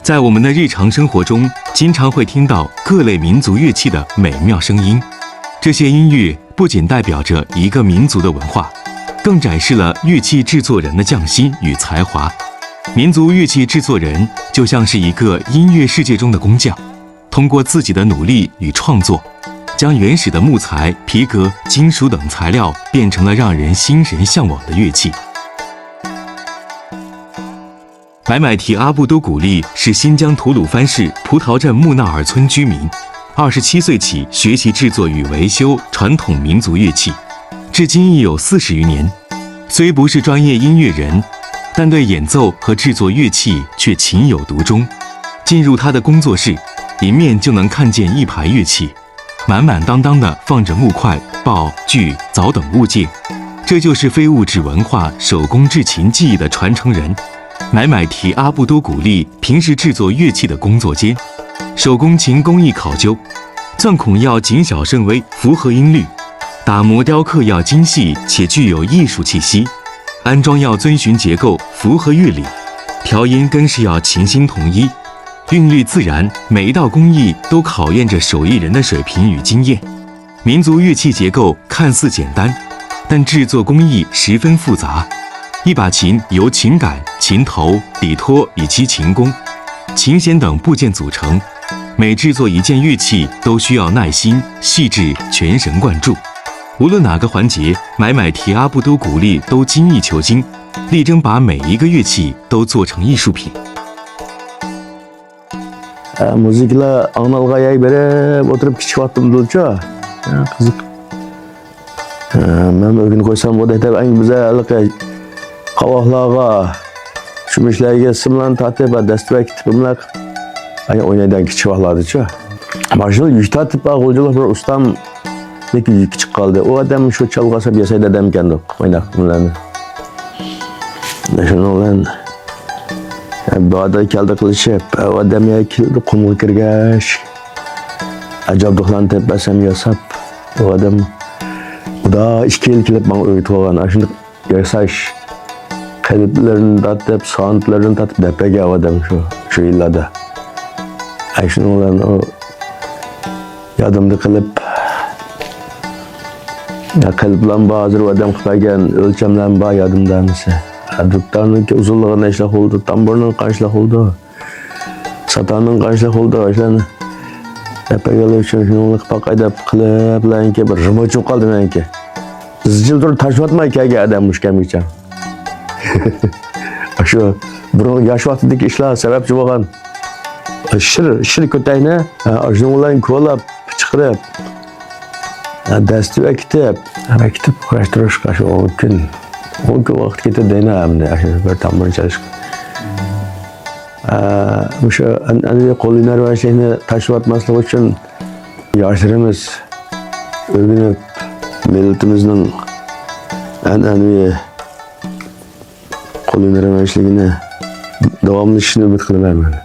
在我们的日常生活中，经常会听到各类民族乐器的美妙声音。这些音乐不仅代表着一个民族的文化，更展示了乐器制作人的匠心与才华。民族乐器制作人就像是一个音乐世界中的工匠，通过自己的努力与创作，将原始的木材、皮革、金属等材料变成了让人心神向往的乐器。买买提阿布都古力是新疆吐鲁番市葡萄镇木纳尔村居民，27岁起学习制作与维修传统民族乐器，至今已有40余年。虽不是专业音乐人，但对演奏和制作乐器却情有独钟。进入他的工作室，迎面就能看见一排乐器，满满当当的放着木块、刨、锯、凿等物件。这就是非物质文化手工制琴技艺的传承人买买提阿布都古力平时制作乐器的工作间。手工琴工艺考究，钻孔要谨小慎微，符合音律；打磨雕刻要精细且具有艺术气息；安装要遵循结构，符合乐理；调音更是要琴心统一，韵律自然。每一道工艺都考验着手艺人的水平与经验。民族乐器结构看似简单，但制作工艺十分复杂。一把琴由琴杆、琴头、底托以及琴弓、琴弦等部件组成，每制作一件乐器都需要耐心、细致、全神贯注。无论哪个环节，买买提阿布都古力都精益求精，力争把每一个乐器都做成艺术品。Müzikler anılgaya berip oturup kichik vaktım dulça. Kızık. Ben ögün koysam o da tabi en güzel kavahlağa şu işlerge sımlan tatip destek tipimler ay oynaydan kichik vakladıça. Marşal yüştatip ağolcular bir ustam neki küçük kaldı. O adam şu çalgasa bir yasaydı adam kendi oynak bunlarını. Şunu olan Bağda keldi kılıçıp, o adam ya kildi kumul kirgeç. Acabdıklarını tepesem yasap, o adam o da iki yıl kilip bana öğüt olan. Şimdi yasaş, kaliplerini tatıp, soğantlarını tatıp depege o adam şu yıllarda. Şimdi olan o yadımda kılıp, ya kaliplen bazı o adam kıpayken ölçemlen bağ yadımda mesela. Duktarının uzunluğu neşlek oldu, tamburunun kaçlık oldu, satanın kaçlık oldu. İşte epey için şunluk pakayda kılıp lanki bir rımaçım kaldı lanki. Zıcıl dur taşvatmay ki adammış kemikçen. Şu burun yaş vaktindeki işler sebepçi olan şir köteyne, şunların kolap çıkarıp desti ve kitap uğraştırış kaşı o gün. O vakit kita dena amne aşağı bir tambur çalışık. Şu anne koliner ve şeyine taşıvat maslı için yaşlarımız övünüp milletimizin en koliner ve şeyine devamlı işini ümit kılıvermeli.